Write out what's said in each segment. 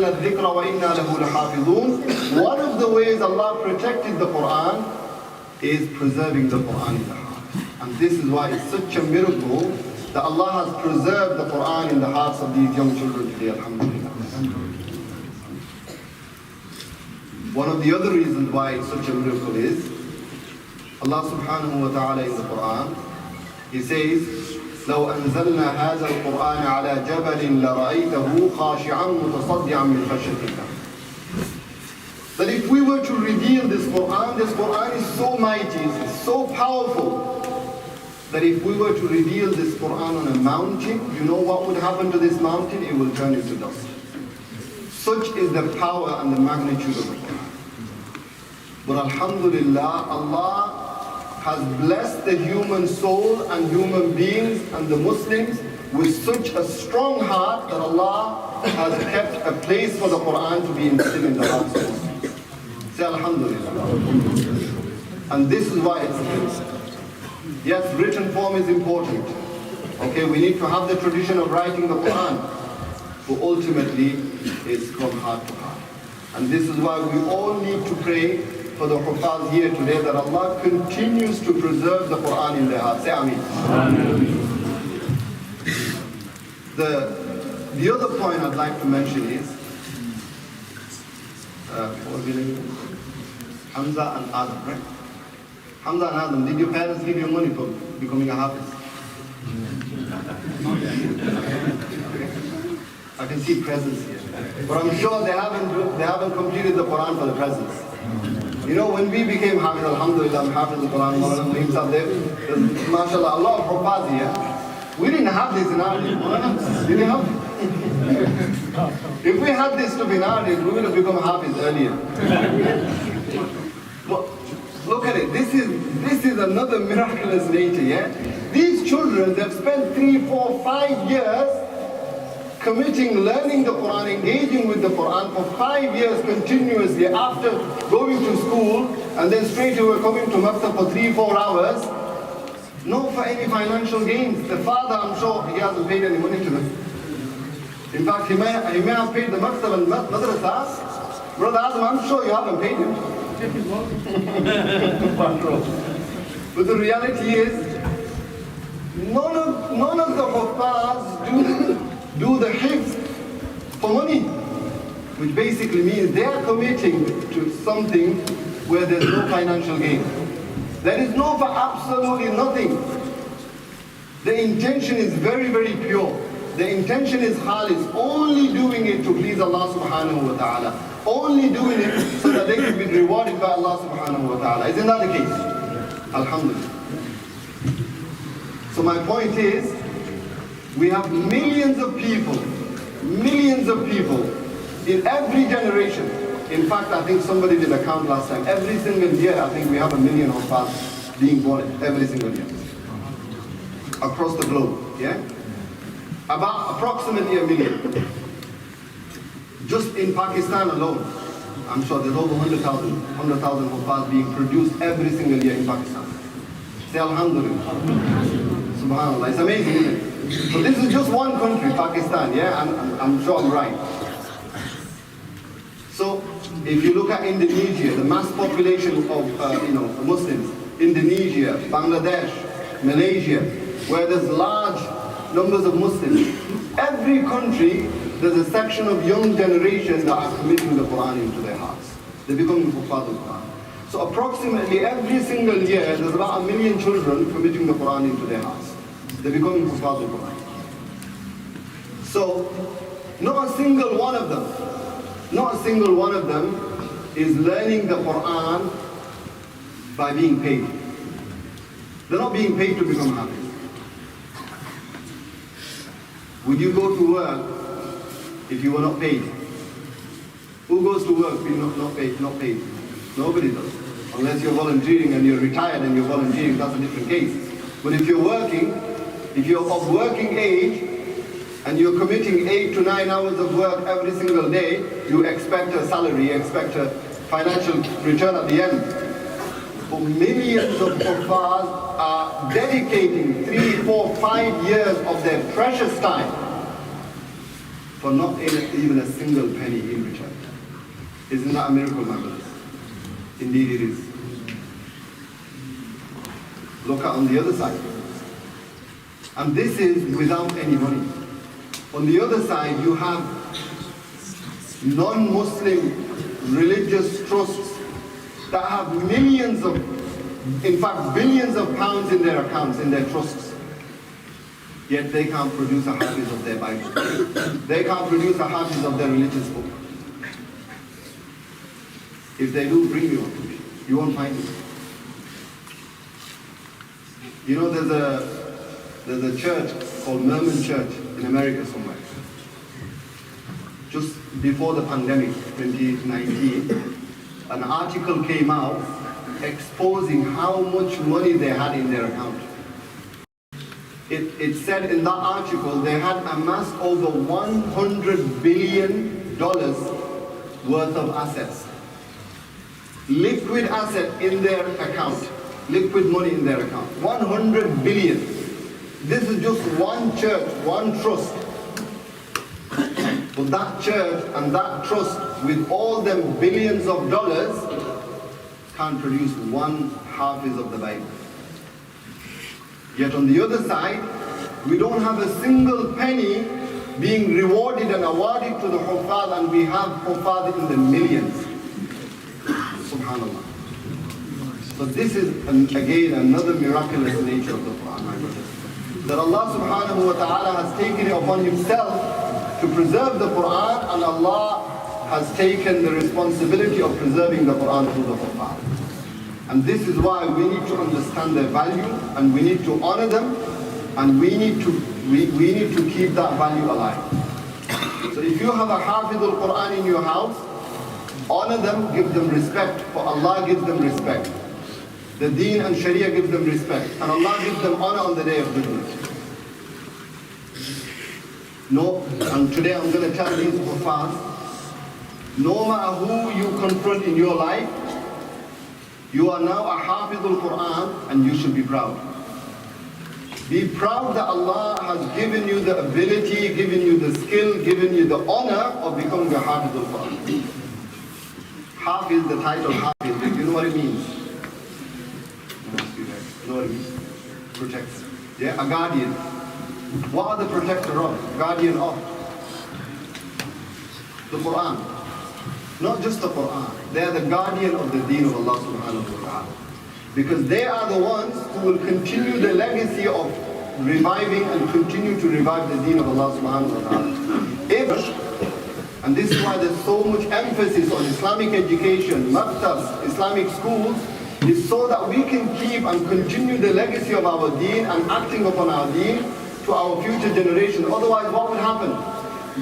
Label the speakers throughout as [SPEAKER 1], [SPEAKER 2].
[SPEAKER 1] الذِّكْرَ وَإِنَّا لَهُ لَحَافِظُونَ. One of the ways Allah protected the Quran is preserving the Quran in the heart. And this is why it's such a miracle that Allah has preserved the Quran in the hearts of these young children today, alhamdulillah. One of the other reasons why it's such a miracle is Allah subhanahu wa ta'ala in the Quran, He says, لو أنزلنا هذا القرآن على جبل لرأيته خاشعا متصدعا من خشية الله. That if we were to reveal this Quran is so mighty, it's so powerful, that if we were to reveal this Quran on a mountain, you know what would happen to this mountain? It will turn into dust. Such is the power and the magnitude of the Quran. But alhamdulillah, Allah has blessed the human soul and human beings and the Muslims with such a strong heart that Allah has kept a place for the Quran to be instilled in the hearts of Muslims. Say alhamdulillah. And this is why it's important. Yes, written form is important. Okay, we need to have the tradition of writing the Quran. But ultimately, it's from heart to heart. And this is why we all need to pray for the Hifz here today, that Allah continues to preserve the Quran in their hearts. Say Ameen. The other point I'd like to mention is, what was your name? Hamza and Aadam, right? Hamza and Aadam, did your parents give you money for becoming a Hafiz? I can see presents here. But I'm sure they haven't completed the Quran for the presents. You know, when we became Hafiz, alhamdulillah, I'm Hafiz al-Quran, mashallah, a lot of Hifz here. We didn't have this in our day. Did we have? If we had this to be in our days, we would have become Hafiz earlier. But look at it, this is another miraculous nature, yeah? These children, they've spent 3, 4, 5 years learning the Quran, engaging with the Quran for 5 years continuously after going to school, and then straight away coming to Maktab for 3, 4 hours. Not for any financial gains. The father, I'm sure, he hasn't paid any money to them. In fact, he may have paid the Maktab and Madrasa. Brother Aadam, I'm sure you haven't paid him. But the reality is, none of the Hifz do the Hifz for money, which basically means they are committing to something where there's no financial gain. There is no for absolutely nothing. The intention is very, very pure. The intention is khalis, only doing it to please Allah subhanahu wa ta'ala. Only doing it so that they can be rewarded by Allah subhanahu wa ta'ala. Isn't that the case? Alhamdulillah. So my point is, we have millions of people in every generation. In fact, I think somebody did a count last time. Every single year, I think we have 1 million Hifz being born every single year. Across the globe, yeah? About approximately 1 million. Just in Pakistan alone, I'm sure there's over 100,000 Hifz being produced every single year in Pakistan. Say alhamdulillah. Subhanallah, it's amazing, isn't it? So this is just one country, Pakistan, yeah? I'm sure I'm right. So if you look at Indonesia, the mass population of Muslims, Indonesia, Bangladesh, Malaysia, where there's large numbers of Muslims, every country there's a section of young generations that are committing the Quran into their hearts. They're becoming Hifz al-Quran. So approximately every single year there's about 1 million children committing the Quran into their hearts. They're becoming Hifz al-Quran. So not a single one of them is learning the Quran by being paid. They're not being paid to become Hafiz. Would you go to work if you were not paid? Who goes to work being not paid? Nobody does. Unless you're volunteering and you're retired and you're volunteering, that's a different case. But if you're working, if you're of working age, and you're committing 8 to 9 hours of work every single day, you expect a salary, you expect a financial return at the end. But millions of Hifz are dedicating 3, 4, 5 years of their precious time for not even a single penny in return. Isn't that a miracle, my brothers? Indeed it is. Look at on the other side. And this is without any money. On the other side, you have non-Muslim religious trusts that have millions of, in fact billions of pounds in their accounts, in their trusts. Yet they can't produce a Hafiz of their Bible. They can't produce a Hafiz of their religious book. If they do, bring me one. You won't find it. You know, there's a church called Mormon Church in America somewhere. Just before the pandemic, 2019, an article came out exposing how much money they had in their account. It said in that article they had amassed over $100 billion worth of assets. Liquid asset in their account. Liquid money in their account. 100 billion. This is just one church, one trust. But that church and that trust with all them billions of dollars can't produce one Hafiz of the Bible. Yet on the other side, we don't have a single penny being rewarded and awarded to the Hufaz, and we have Hufaz in the millions. Subhanallah. So this is again another miraculous nature of the Quran, my brothers. That Allah subhanahu wa ta'ala has taken it upon himself to preserve the Quran, and Allah has taken the responsibility of preserving the Quran through the Quran. And this is why we need to understand their value, and we need to honor them, and we need to keep that value alive. So if you have a Hafiz al-Quran in your house, honor them, give them respect, for Allah gives them respect. The Deen and Sharia gives them respect, and Allah gives them honor on the day of judgment. No, and today I'm going to tell these Hufaz, no matter who you confront in your life, you are now a Hafiz al-Quran, and you should be proud. Be proud that Allah has given you the ability, given you the skill, given you the honor of becoming a Hafiz al-Quran. Hafiz, the title Hafiz, do you know what it means? You know what it means? Protector. Yeah, a guardian. What are the protector of? Guardian of? The Quran. Not just the Quran. They are the guardian of the deen of Allah subhanahu wa ta'ala. Because they are the ones who will continue the legacy of reviving and continue to revive the deen of Allah subhanahu wa ta'ala. And this is why there's so much emphasis on Islamic education, maktabs, Islamic schools, is so that we can keep and continue the legacy of our deen and acting upon our deen to our future generation. Otherwise, what will happen?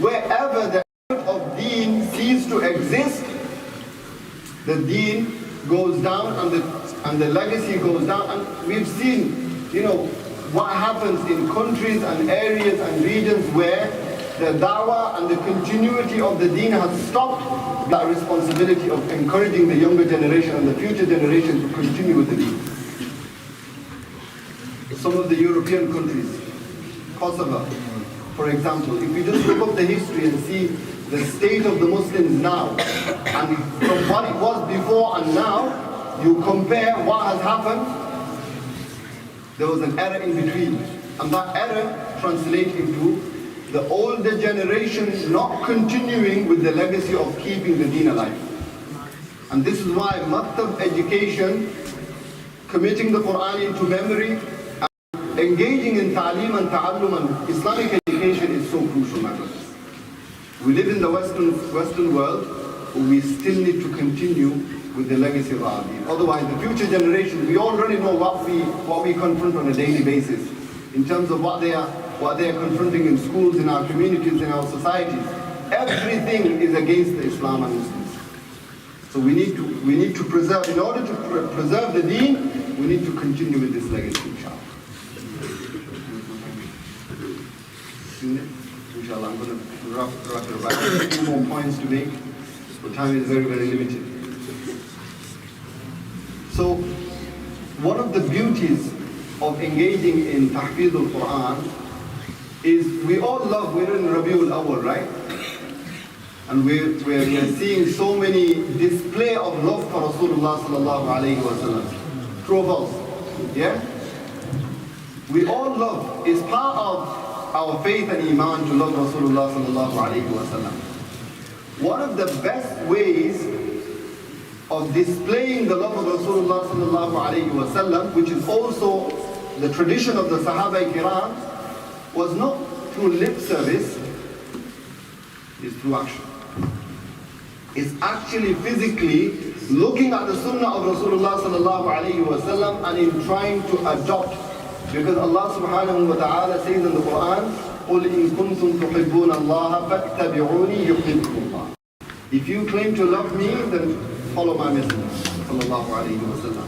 [SPEAKER 1] Wherever the of deen cease to exist, the deen goes down and the legacy goes down. And we've seen, you know, what happens in countries and areas and regions where the da'wah and the continuity of the deen has stopped, that responsibility of encouraging the younger generation and the future generation to continue with the deen. Some of the European countries, Kosovo, for example, if you just look up the history and see the state of the Muslims now, and from what it was before and now, you compare what has happened, there was an error in between. And that error translates into the older generation not continuing with the legacy of keeping the deen alive. And this is why maktab education, committing the Quran into memory, and engaging in ta'aleem and ta'allum and Islamic education is so crucial, my brothers. We live in the Western world, but we still need to continue with the legacy of our deen. Otherwise, the future generation, we already know what we confront on a daily basis in terms of what they are confronting in schools, in our communities, in our societies. Everything is against the Islam and Muslims. So we need to preserve, in order to preserve the deen, we need to continue with this legacy, inshallah. Inshallah, I'm going to wrap it up. I have a few more points to make, but time is very, very limited. So, one of the beauties of engaging in Tahfiz al-Quran is we're in Rabiul Awwal, right? And we're seeing so many display of love for Rasulullah sallallahu alayhi wa sallam. True or false? Yeah? We all love. It's part of our faith and iman to love Rasulullah sallallahu alayhi wa sallam. One of the best ways of displaying the love of Rasulullah sallallahu alayhi wa sallam, which is also the tradition of the Sahaba Kiram, was not through lip service, it's through action. It's actually physically looking at the sunnah of Rasulullah sallallahu alayhi wa sallam and in trying to adopt. Because Allah subhanahu wa ta'ala says in the Quran, قُلْ إِن كُنْتُمْ تُحِبُّونَ اللَّهَ فَاتَّبِعُونِي يُحْبِبْكُمُ اللَّهُ. If you claim to love me, then follow my messenger sallallahu alayhi wa sallam.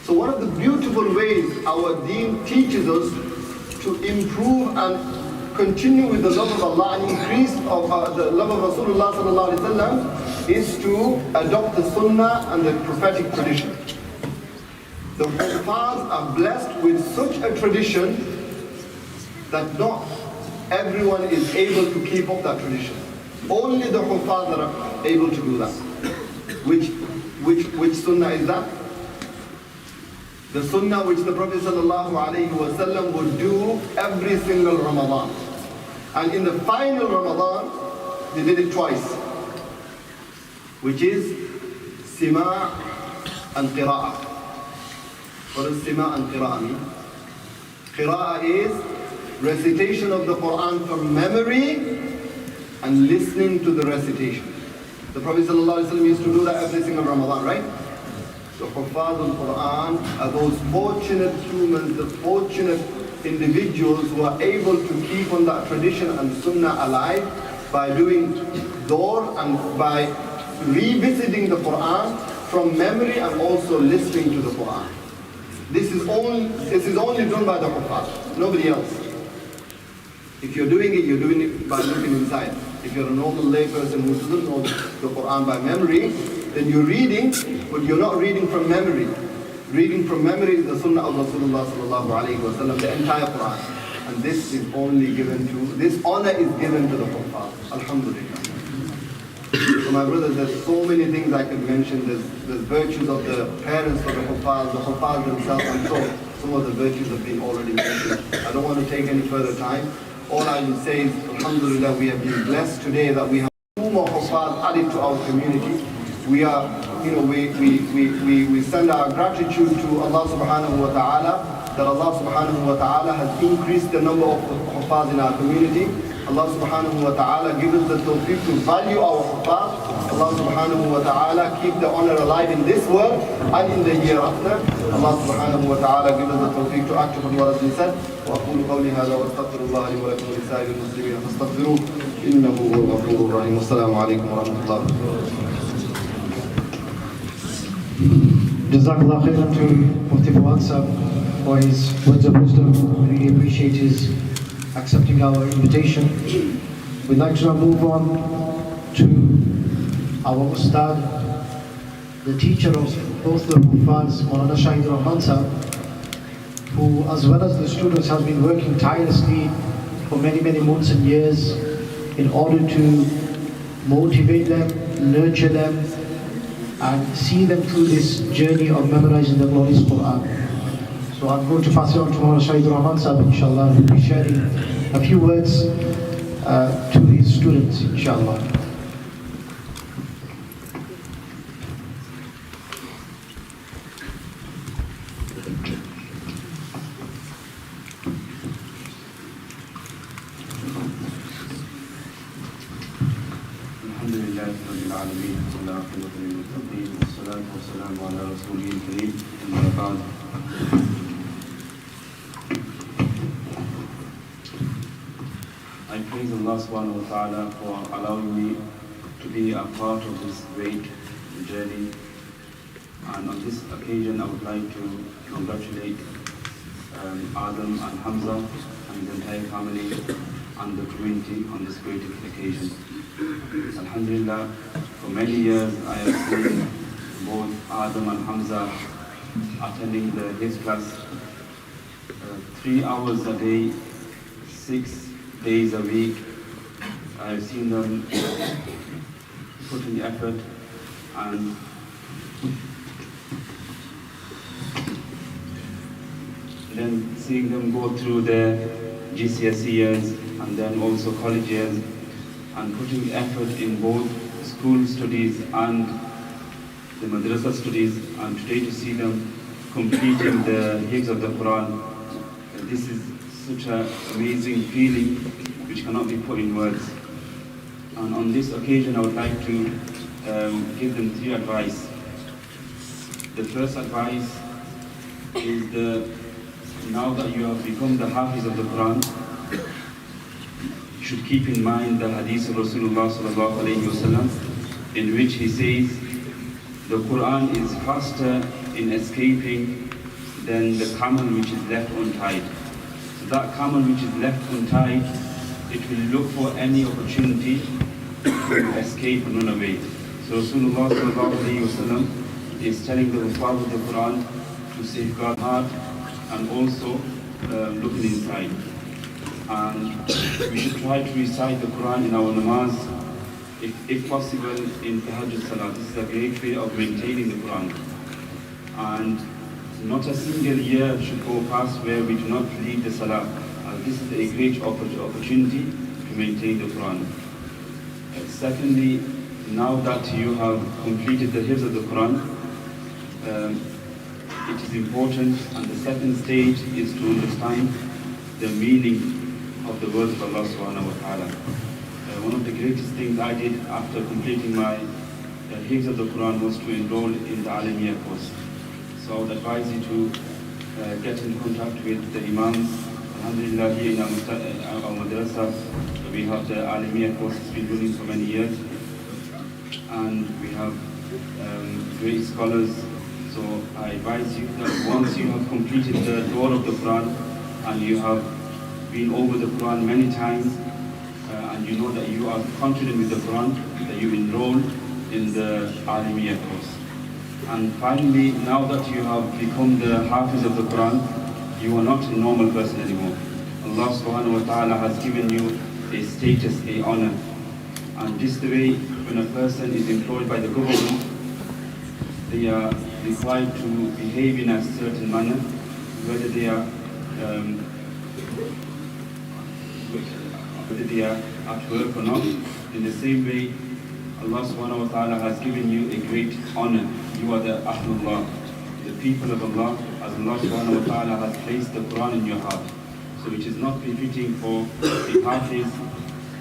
[SPEAKER 1] So one of the beautiful ways our deen teaches us to improve and continue with the love of Allah and increase of the love of Rasulullah sallallahu alaihi wasallam is to adopt the sunnah and the prophetic tradition. The Hufaz are blessed with such a tradition that not everyone is able to keep up that tradition. Only the Hufaz are able to do that. Which sunnah is that? The sunnah which the Prophet sallallahu alaihi wasallam would do every single Ramadan. And in the final Ramadan, they did it twice, which is Sima' and Qira'ah. What does Sima' and Qira'ah mean? Qira'ah is recitation of the Quran from memory and listening to the recitation. The Prophet ﷺ used to do that every single Ramadan, right? So Hufaz al-Quran are those fortunate humans, the fortunate individuals who are able to keep on that tradition and sunnah alive by doing dawr and by revisiting the Quran from memory and also listening to the Quran. This is only done by the Hufaz, nobody else. If you're doing it by looking inside. If you're a normal lay person who doesn't know the Quran by memory, then you're reading, but you're not reading from memory. Reading from memory is the sunnah of Rasulullah sallallahu alayhi wa sallam, the entire Quran. And this honor is given to the Hufaz. Alhamdulillah. So my brothers, there's so many things I could mention. There's virtues of the parents of the Hufaz themselves. I'm sure some of the virtues have been already mentioned. I don't want to take any further time. All I will say is, alhamdulillah, we have been blessed today that we have 2 more Hufaz added to our community. We are, we send our gratitude to Allah subhanahu wa ta'ala, that Allah subhanahu wa ta'ala has increased the number of Hufaz in our community. Allah subhanahu wa ta'ala give us the tawfiq to value our Hufaz. Allah subhanahu wa ta'ala keep the honor alive in this world and in the hereafter. Allah subhanahu wa ta'ala give us the tawfiq to act upon what has been said. وأقول قولي هذا وأستغفر الله لي ولكم ولسائر المسلمين فاستغفروه إنه هو الغفور الرحيم. والسلام عليكم ورحمة الله.
[SPEAKER 2] Jazakallah khairan to Mufti Fawad for his words of wisdom. We really appreciate his accepting our invitation. We'd like to now move on to our Mushtaq, the teacher of both the Hufaz, Maulana Shahid Rahman Sahab, who as well as the students has been working tirelessly for many months and years in order to motivate them, nurture them, and see them through this journey of memorizing the glorious Quran. So I'm going to pass it on to Maulana Shahid Rahman Sahab, inshallah, who will be sharing a few words to his students, inshallah.
[SPEAKER 3] I praise Allah subhanahu wa ta'ala for allowing me to be a part of this great journey. And on this occasion I would like to congratulate Aadam and Hamza and the entire family and the community on this great occasion. Alhamdulillah, for many years I have seen both Aadam and Hamza attending the Hifz class 3 hours a day, 6 days a week. I have seen them putting effort and then seeing them go through their GCSE years and then also college years, and putting effort in both school studies and the madrasa studies, and today to see them completing the Hifz of the Quran. This is such an amazing feeling which cannot be put in words. And on this occasion I would like to give them 3 advice. The first advice is now that you have become the Hafiz of the Quran, you should keep in mind the hadith of Rasulullah sallallahu alayhi wasallam, in which he says the Quran is faster in escaping than the camel which is left untied. So that camel which is left untied, it will look for any opportunity to escape and run away. So Rasulullah sallallahu alayhi wasallam is telling the Hifz of the Quran to safeguard heart and also looking inside. And we should try to recite the Quran in our namaz, if possible in Tahajjud Salah. This is a great way of maintaining the Quran. And not a single year should go past where we do not lead the Salah. This is a great opportunity to maintain the Quran. Secondly, now that you have completed the Hifz of the Quran, it is important, and the second stage is to understand the meaning of the words of Allah subhanahu wa ta'ala. One of the greatest things I did after completing my Hifz of the Quran was to enroll in the Alamiya course. So I would advise you to get in contact with the Imams. Alhamdulillah, here in our madrasa, we have the Alamiya course. It's been running for many years. And we have great scholars. So I advise you that once you have completed the door of the Quran and you have been over the Quran many times and you know that you are confident with the Quran, that you enroll in the Alamiya course. And finally, now that you have become the Hafiz of the Quran, you are not a normal person anymore. Allah subhanahu wa ta'ala has given you a status, a honor. And just the way when a person is employed by the government, they are required to behave in a certain manner, whether they are at work or not. In the same way, Allah subhanahu wa ta'ala has given you a great honor. You are the Ahlullah, the people of Allah, as Allah subhanahu wa ta'ala has placed the Quran in your heart. So it is not befitting for a Hafiz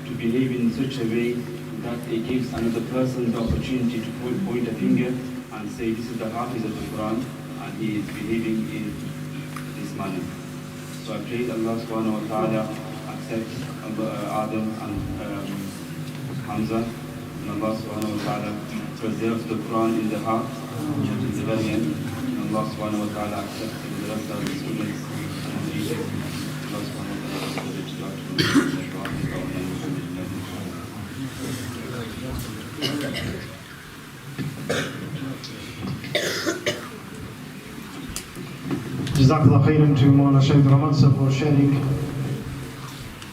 [SPEAKER 3] to behave in such a way that it gives another person the opportunity to point a finger and say, this is the Hafiz of the Quran and he is behaving in this manner. So I pray that Allah subhanahu wa ta'ala accepts Aadam and Hamza, and Allah subhanahu wa ta'ala preserves the Quran in the heart until the very end, and Allah subhanahu wa ta'ala accepts the rest of the students and the teachers. Allah subhanahu wa ta'ala
[SPEAKER 2] Jazakallah khairan to Mawlana Shaykh Rahman sir for sharing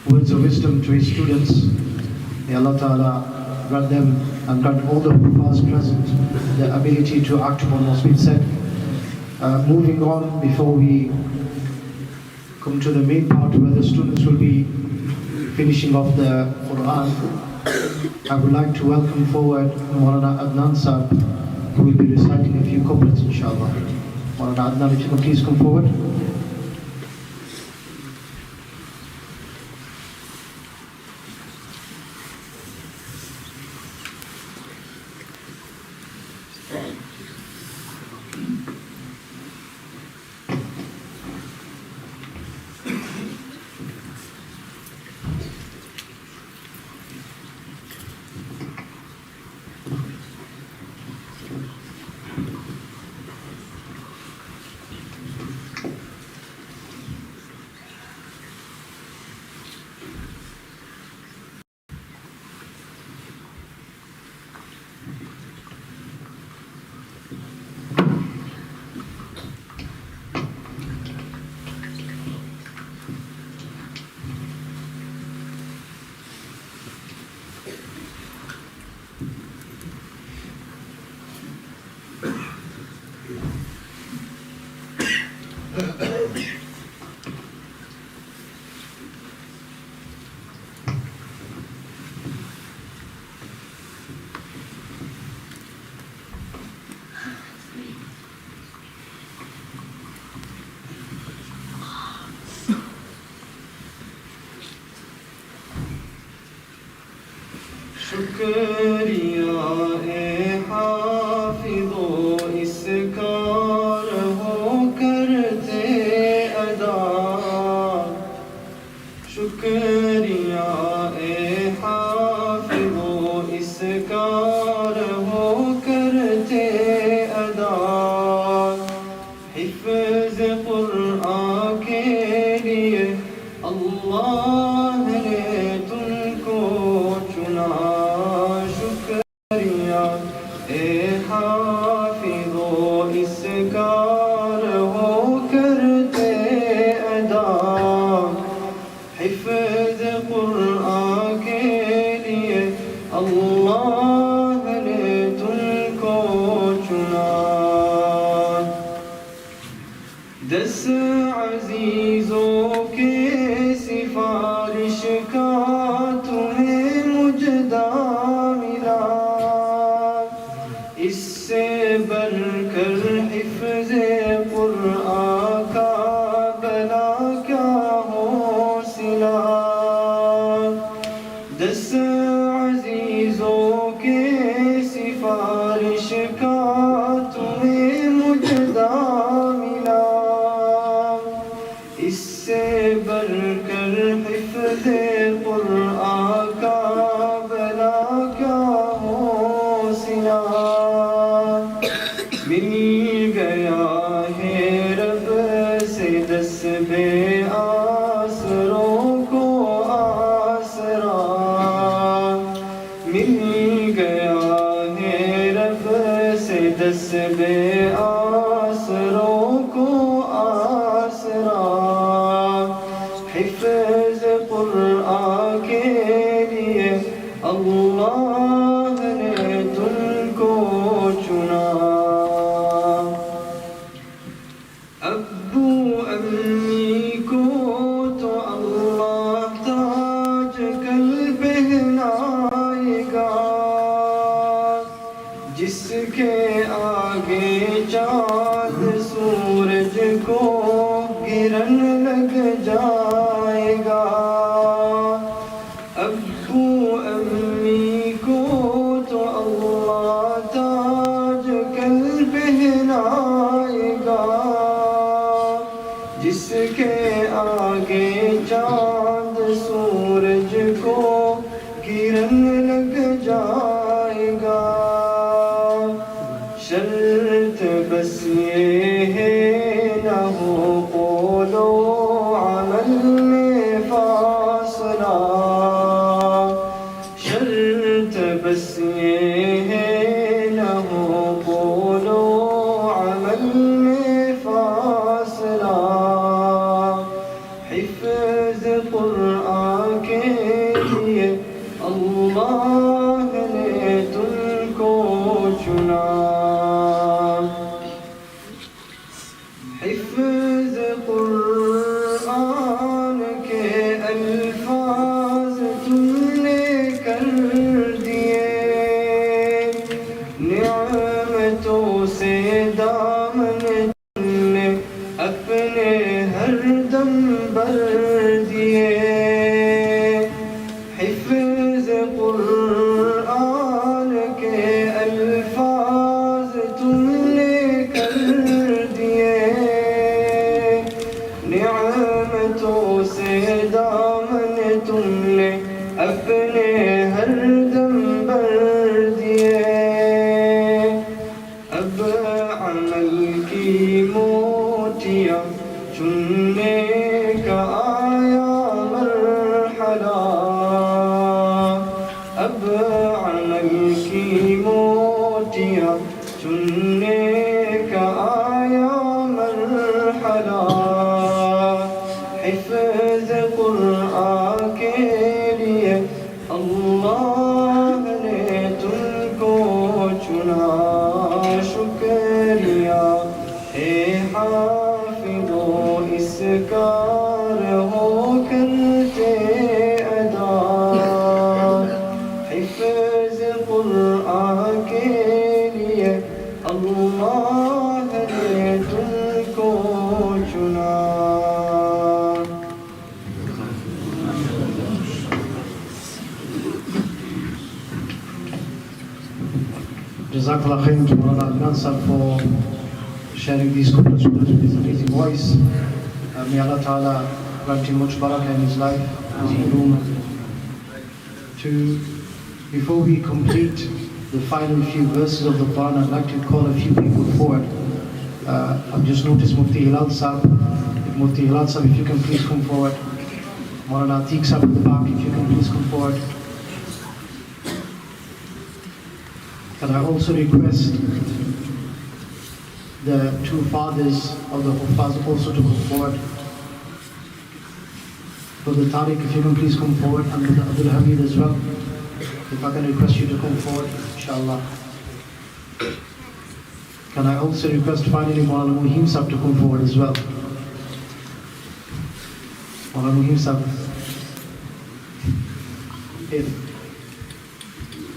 [SPEAKER 2] words of wisdom to his students. May Allah Ta'ala grant them and grant all the past present the ability to act upon what's been said. Moving on, before we come to the main part where the students will be finishing off the Quran, I would like to welcome forward Maulana Adnan Sahib, who will be reciting a few couplets inshallah. Maulana Adnan, if you can please come forward.
[SPEAKER 4] शुक्रिया ए हाफिज़ो इसका रहो करते अदा शुक्रिया ए हाफिज़ो इसका रहो करते अदा हिफ्ज़ कुरान के लिए अल्लाह ने तुमको चुना शुक्रिया ए हाफिज़ो इसका रहो करते अदा हिफ्ज़ कुरान के लिए अल्लाह ने तुमको चुना 10 अज़ीज़ों के सिफारिश का तुम्हें मुजदा मिला इससे बढ़कर हिफ्ज़ कुरान का भला क्या हो सिला 10 अज़ीज़ों के सिफारिश का तुम्हें मुजदा मिला इससे बढ़कर हिफ्ज़ कुरान का भला क्या हो सिला मिल गया है रब से 10 बे आसरों को आसरा मिल गया है रब से 10 बे आसरों को आसरा हिफ्ज़ कुरान के लिए अल्लाह ने तुमको चुना अब्बू अम्मी को तो अल्लाह ताज कल पहनाएगा जिसके आगे चाँद सूरज को गिरन लग जाएगा अब्बू अम्मी को तो अल्लाह ताज कल पहनाएगा जिसके आगे चाँद सूरज को गिरन लग जाएगा शर्त बस ये है न हो कौलो अमल में फासला शर्त बस ये है न हो कौलो अमल में फासला हिफ्ज़ कुरान के लिए अल्लाह ने तुमको चुना हिफ्ज़ कुरान के अल्फाज तुमने कर दिए निअमतों से दामन तुमने अपने हरदम भर दिए हिफ्ज़ कुरान के अल्फाज तुमने कर दिए निअमतों से दामन तुमने अपने हरदम भर दिए अब अमल की मोतियाँ चुनने का आया मरहला अब अमल की मोतियाँ चुनने का आया मरहला हिफ्ज़ कुरान के लिए अल्लाह ने तुमको चुना शुक्रिया ए हाफिज़ो इसका रहो करते अदा हिफ्ज़ कुरान के लिए अल्लाह ने तुमको चुना
[SPEAKER 2] Jazakallah khairan to Maulana Adnan Sahib for sharing these couplets with us with his amazing voice. May Allah Ta'ala grant him much barakah in his life, his ulum. Before we complete the final few verses of the Quran, I'd like to call a few people forward. I've just noticed Mufti Hilal Sahib. Mufti Hilal Sahib, if you can please come forward. Maulana Atiq Sahib at the back, if you can please come forward. And I also request the two fathers of the Hifz also to come forward. Brother Tariq, if you can please come forward, and Brother Abdul Hamid as well. If I can request you to come forward, inshallah. Can I also request finally Maulana Muhim Sahib to come forward as well? Maulana Muhim Sahib.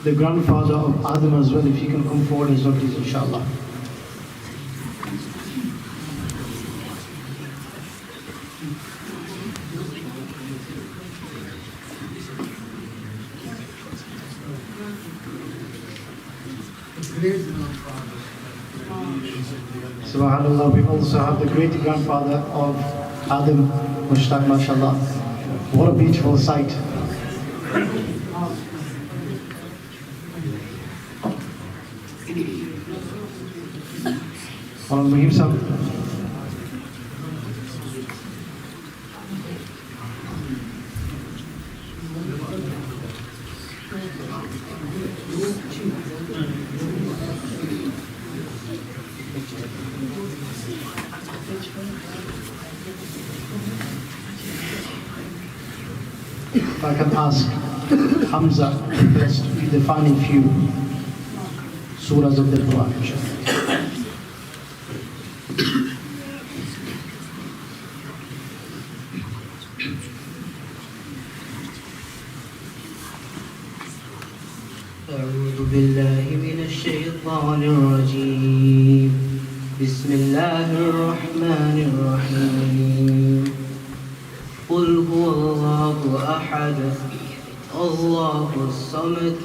[SPEAKER 2] The grandfather of Aadam as well, if he can come forward as well, please, inshallah. Subhanallah, we also have the great grandfather of Aadam, Mushtaq, mashallah. What a beautiful sight. Muhim Sahib. If I can ask Hamza first to read the final few surahs of the Quran, inshallah.
[SPEAKER 5] أعوذ بالله من الشيطان الرجيم بسم الله الرحمن الرحيم قل هو الله أحد الله الصمد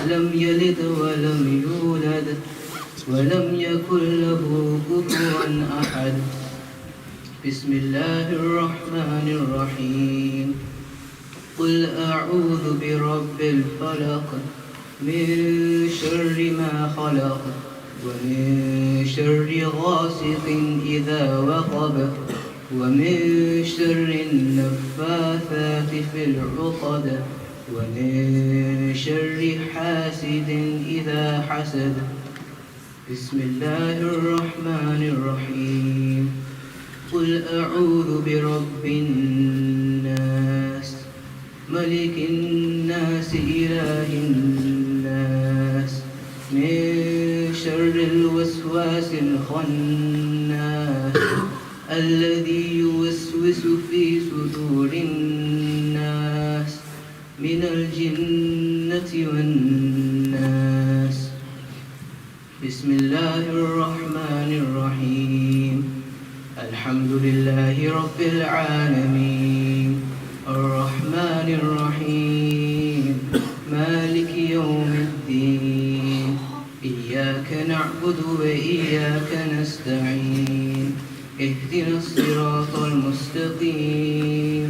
[SPEAKER 5] لم يلد ولم يولد ولم يكن له كفوا أحد بسم الله الرحمن الرحيم قل أعوذ برب الفلق من شر ما خلق ومن شر غاسق إذا وقب ومن شر النفاثات في العقد ومن شر حاسد إذا حسد بسم الله الرحمن الرحيم قل أعوذ برب الناس ملك الناس إله الناس من شر الوسواس الخناس الذي يوسوس في صدور الناس من الجنة والناس بسم الله الرحمن الرحيم الحمد لله رب العالمين الرحمن الرحيم مالك يوم الدين إياك نعبد وإياك نستعين اهدنا الصراط المستقيم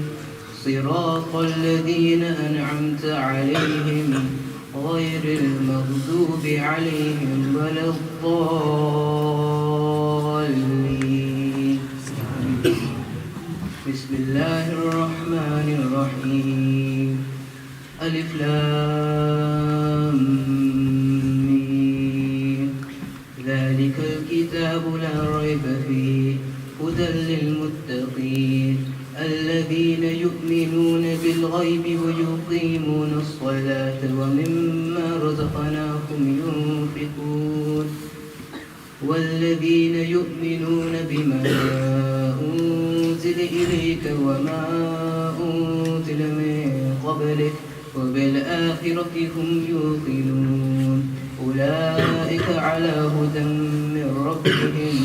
[SPEAKER 5] صراط الذين أنعمت عليهم غير المغضوب عليهم ولا الضالين بسم الله الرحمن الرحيم ألف لام ميم ذلك الكتاب لا ريب فيه هدى للمتقين الذين يؤمنون بالغيب ويقيمون الصلاة ومما رزقناهم ينفقون والذين يؤمنون بما أنزل إليك وما أنزل من قبلك وبالآخرة هم يوقنون أولئك على هدى من ربهم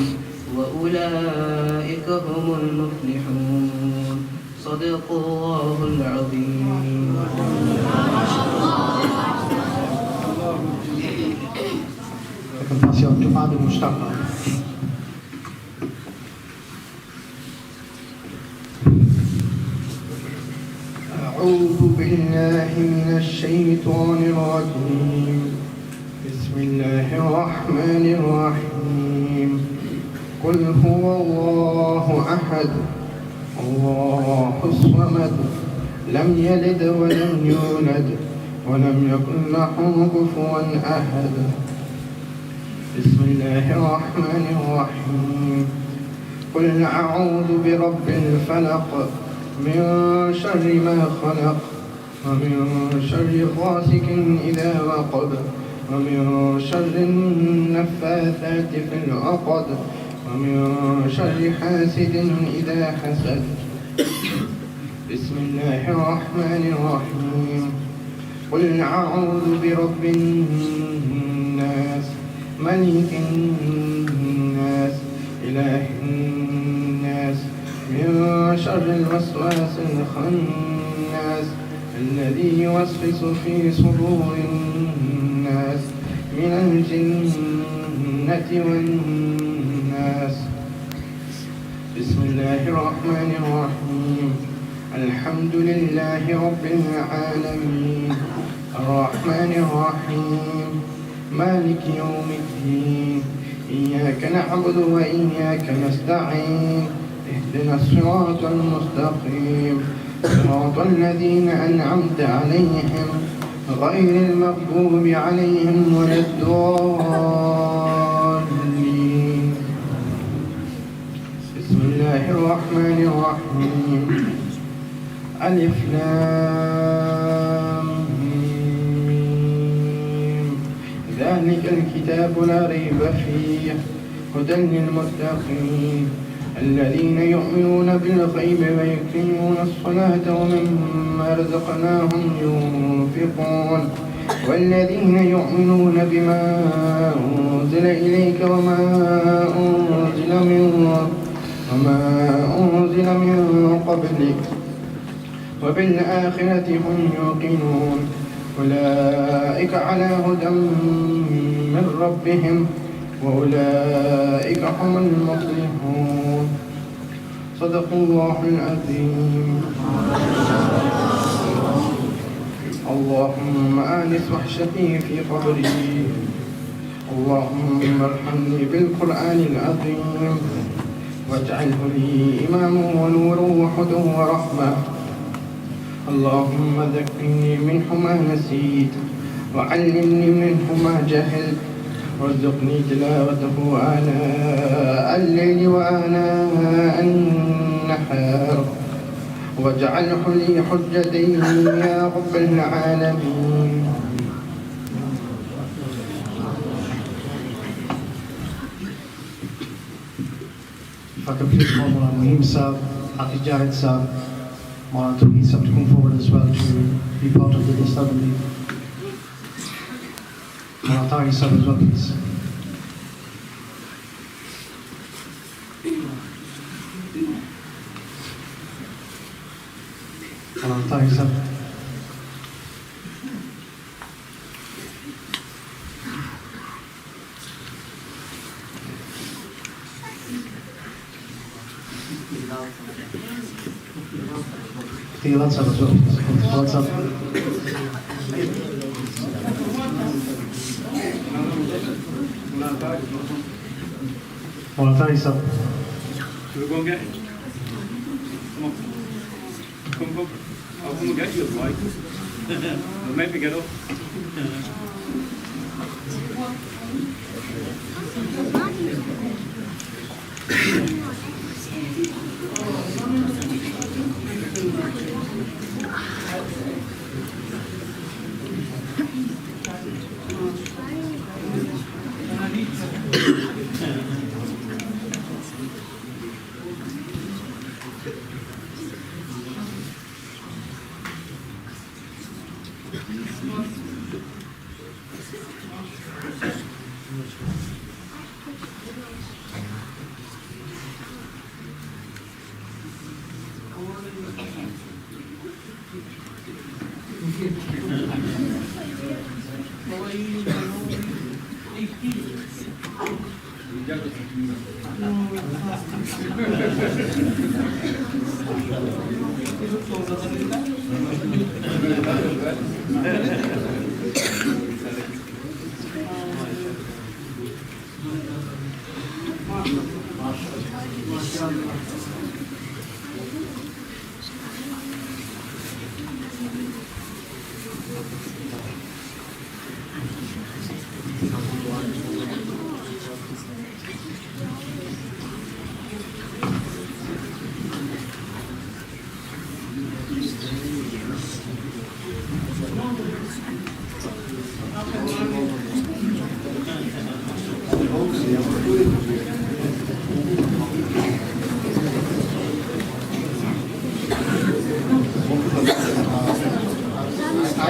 [SPEAKER 5] وأولئك هم المفلحون صدق الله العظيم
[SPEAKER 2] can pass you on to Aadam Mushtaq.
[SPEAKER 4] أعوذ بالله من الشيطان الرجيم بسم الله الرحمن الرحيم قل هو الله أحد الله الصمد لم يلد ولم يولد ولم يكن له كفوا أحد بسم الله الرحمن الرحيم قل أعوذ برب الفلق من شر ما خلق ومن شر غاسق إذا وقب ومن شر النفاثات في العقد ومن شر حاسد إذا حسد بسم الله الرحمن الرحيم قل أعوذ برب الناس ملك الناس إله الناس من شر الوسواس الخناس الذي يوسوس في صدور الناس من الجنة والناس بسم الله الرحمن الرحيم الحمد لله رب العالمين الرحمن الرحيم مالك يوم الدين إياك نعبد وإياك نستعين اهدنا الصراط المستقيم صراط الذين أنعمت عليهم غير المغضوب عليهم ولا الضالين بسم الله الرحمن الرحيم ألف لام ميم ذلك الكتاب لا ريب فيه هدى للمتقين الذين يؤمنون بالغيب ويقيمون الصلاة ومما رزقناهم ينفقون والذين يؤمنون بما أنزل إليك وما أنزل من قبلك وبالآخرة هم يوقنون أولئك على هدى من ربهم وأولئك هم المفلحون صدق الله العظيم اللهم آنس وحشتي في قبري اللهم ارحمني بالقرآن العظيم واجعله لي إماما ونورا وهدى ورحمة اللهم ذكرني منه ما نسيت وعلمني منه ما جهلت وارزقني تلاوته آناء الليل وآناء النهار واجعله لي حجتين يا رب العالمين
[SPEAKER 2] If I could please call Maulana Muhim Sahib, Hafiz Jahid Sahib, Maulana Tawheed Sahib to come forward as well to be part of the assembly. Maulana Tahir Sahib as well, please. Maulana Tahir Sahib. Maulana Sahib as well, please. Maulana Sahib. Maulana Tahir Sahib.
[SPEAKER 6] Should we go and get him? Come on. Come. I'll come and get you, right? They'll make me get up.
[SPEAKER 1] I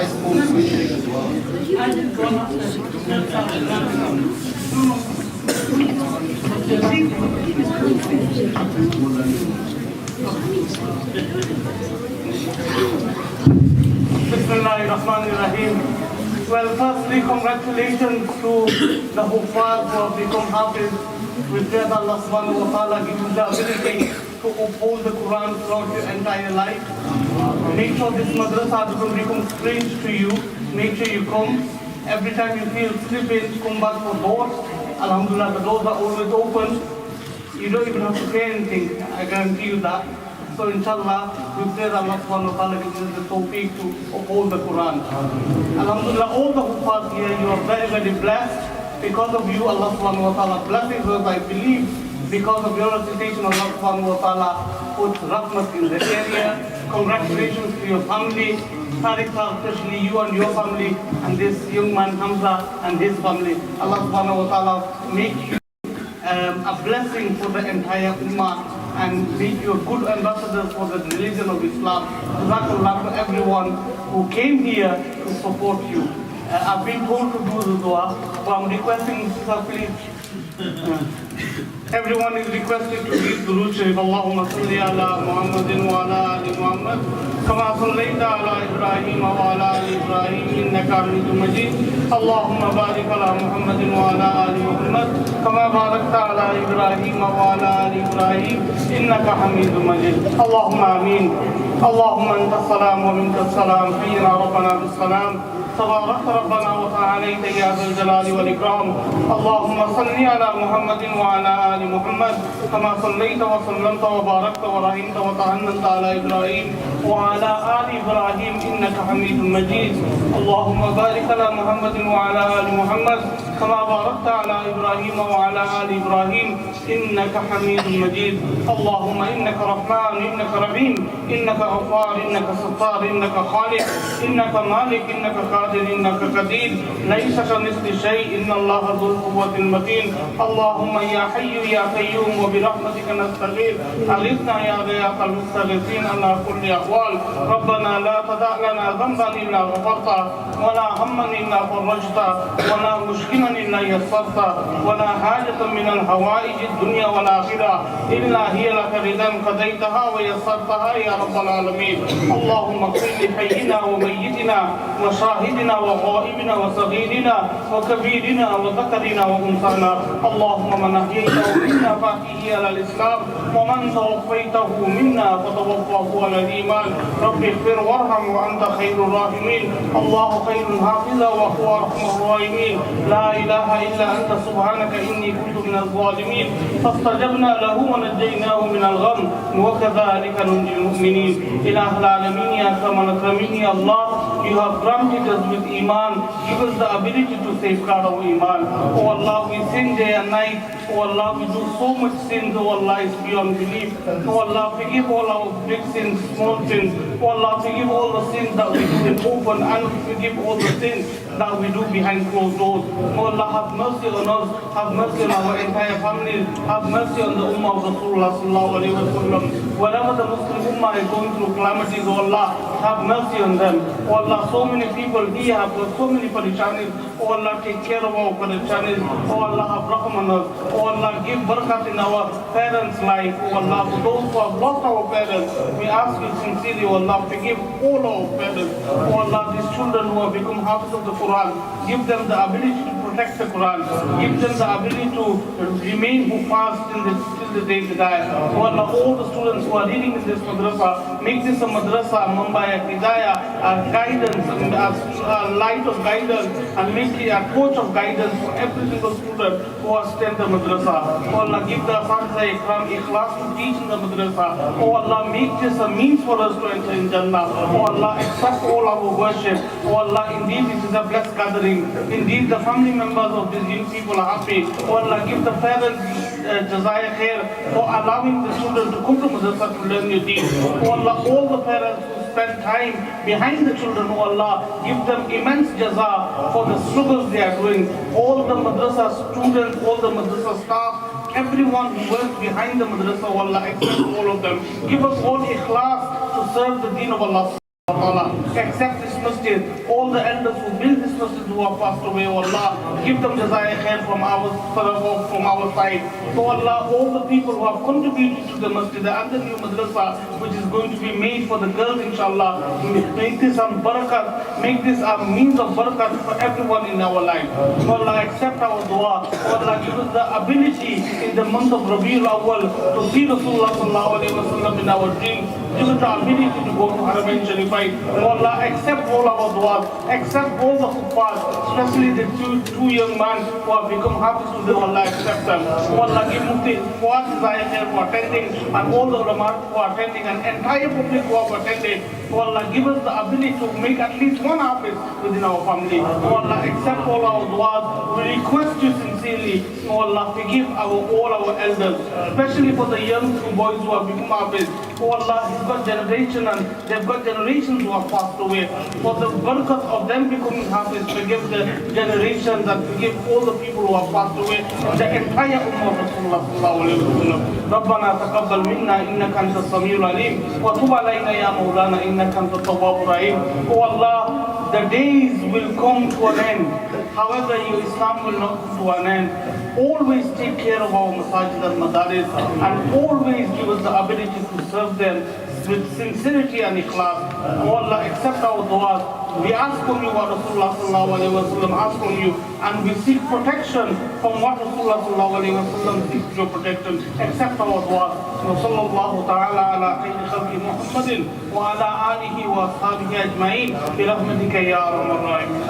[SPEAKER 1] spoke Swedish as well.
[SPEAKER 7] Bismillahirrahmanirrahim. Well, firstly, congratulations to the Huffaz who have become Hafiz. We pray that Allah subhanahu wa ta'ala give you the ability to uphold the Quran throughout your entire life. Make sure this madrasa doesn't become strange to you. Make sure you come. Every time you feel sleepy, come back for doors. Alhamdulillah, the doors are always open. You don't even have to pay anything. I guarantee you that. So inshallah, we pray that Allah subhanahu wa ta'ala gives us the tawfiq to uphold the Quran. Alhamdulillah, all the Huffaz here, you are very, very blessed. Because of you, Allah subhanahu wa ta'ala blesses us, I believe. Because of your recitation, Allah subhanahu wa ta'ala puts rahmat in the area. Congratulations to your family. Tariq, especially you and your family, and this young man Hamza and his family. Allah subhanahu wa ta'ala make you a blessing for the entire ummah and make you a good ambassador for the religion of Islam. Jazakallah to everyone who came here to support you. I've been told to do the dua, but I'm requesting, please. Everyone is requested to read Durood Sharif. Allahumma salli ala Muhammadin wa ala ali Muhammad. Kama sallaita ala Ibrahim wa ala ali Ibrahim innaka Hamidum Majid. Allahumma barik ala Muhammadin wa ala ali Muhammad. Kama barakta ala Ibrahim wa ala ali Ibrahim innaka Hamidum Majid. Allahumma ameen. Allahumma anta salam wa minka salam. Hayyina rabbana bis salam. تبارك ربنا وتعاليت يا ذا الجلال والإكرام. اللهم صل على محمد وعلى آل محمد كما صليت وسلمت وباركت ورحمت وتعنت على إبراهيم وعلى آل إبراهيم إنك حميد مجيد. اللهم بارك على محمد وعلى آل محمد كما باركت على إبراهيم وعلى آل إبراهيم إنك حميد مجيد. اللهم إنك رحمن إنك رحيم إنك غفار إنك ستار إنك خالق إنك مالك إنك إنك قدير ليس كمثل شيء إن الله ذو القوة المتين. اللهم يا حي يا قيوم وبرحمتك نستغيث أغثنا يا غياث المستغيثين على كل أحوال. ربنا لا تدع لنا ذنبا إلا غفرته ولا هما إلا فرجته ولا مشكلا إلا يسرته ولا حاجة من الحوائج الدنيا والآخرة إلا هي لك رضا قضيتها ويسرتها يا رب العالمين. اللهم اغفر لحينا وميتنا وشاهدنا وغائبنا وصغيرنا وكبيرنا وذكرنا وانثانا. اللهم من احييته منا فاحيه على الاسلام ومن توفيته منا فتوفاه على الايمان. رب اغفر وارحم وانت خير الراحمين. الله خير حافظا وهو ارحم الراحمين. لا اله الا انت سبحانك اني كنت من الظالمين. فاستجبنا له ونجيناه من الغم وكذلك ننجي المؤمنين. اله العالمين يا اكرم الاكرمين يا الله, you have granted us with Iman, give us the ability to safeguard our Iman. Oh Allah, we sin day and night. Oh Allah, we do so much sins. Oh Allah, it's beyond belief. Oh Allah, forgive all our big sins, small sins. Oh Allah, forgive all the sins that we do in open and forgive all the sins that we do behind closed doors. Oh Allah, have mercy on us, have mercy on our entire family, have mercy on the Ummah of Rasulullah sallallahu alayhi wa sallam. Whenever the Muslim Ummah is going through calamities, oh Allah, have mercy on them. Oh Allah, so many people here have got so many parishanis. Oh Allah, take care of our parishanis. Oh Allah, have rahm on us. Oh Allah, give barakat in our parents' life. Oh Allah, for those who have lost our parents, we ask you sincerely, oh Allah, forgive all our parents. Oh Allah, these children who have become Hafiz of the Quran, give them the ability to protect the Quran. Give them the ability to remain fast till the day they die. Oh Allah, all the students who are reading in this madrasa, make this a madrasa, Mumbai, Hidayah, a guidance, a light of guidance, and make it a coach of guidance for every single student who has attended the madrasa. Oh Allah, give the Asatidha Ikram ikhlas to teach in the madrasa. Oh Allah, make this a means for us to enter in Jannah. Oh Allah, accept all our worship. Oh Allah, indeed it is a blessed gathering. Indeed the family members of these young people are happy. Oh Allah, give the parents Jazaya Khair for allowing the children to come to madrasa to learn your deen. Oh Allah, all the parents who spend time behind the children, oh Allah, give them immense jaza for the struggles they are doing. All the madrasa students, all the madrasa staff, everyone who works behind the madrasa, oh Allah, accept all of them. Give us all ikhlas to serve the deen of Allah. Accept this masjid, all the elders who built this masjid who have passed away, oh Allah, give them jazaya khair from our side. Oh Allah, all the people who have contributed to the masjid and the new madrasa which is going to be made for the girls, inshallah, make this a barakat, make this a means of barakat for everyone in our life. Oh Allah, accept our dua. Oh Allah, give us the ability in the month of Rabiul Awwal to see Rasulullah sallallahu alaihi wasallam in our dreams. Give us the ability to go to Haramain Sharif. Oh Allah, accept all our du'as, accept all the kuffars, especially the two young men who have become Hafiz to them. Allah, accept them. Oh Allah, give Mufti Fuad Zahir here for attending, and all the ulama who are attending, and entire public who have attended. Oh Allah, give us the ability to make at least one Hafiz within our family. Oh Allah, accept all our du'as. We request you sincerely, oh Allah, forgive all our elders, especially for the young boys who have become Hafiz. Oh Allah, he's got generation and they've got generations who have passed away. For the barakat of them becoming Hafiz, forgive the generations and forgive all the people who have passed away, the entire ummah of Rasulullah sallallahu alayhi wa sallam. ربنا تقبل منا إنك أنت السميع العليم وتب علينا يا مولانا إنك أنت التواب الرحيم. Oh Allah, the days will come to an end. However, your Islam will not come to an end. Always take care of our masajid and madaris, and always give us the ability to serve them with sincerity and ikhlas. Oh Allah, accept our du'as. We ask from you what Rasulullah sallallahu alayhi wa sallam asked from you, and we seek protection from what Rasulullah sallallahu alayhi wa sallam seeks your protection. Accept our du'as. Wa sallallahu ta'ala ala khayri khalqi Muhammadin wa ala alihi wa ashabihi ajma'in bi rahmatika ya arhamar rahimin.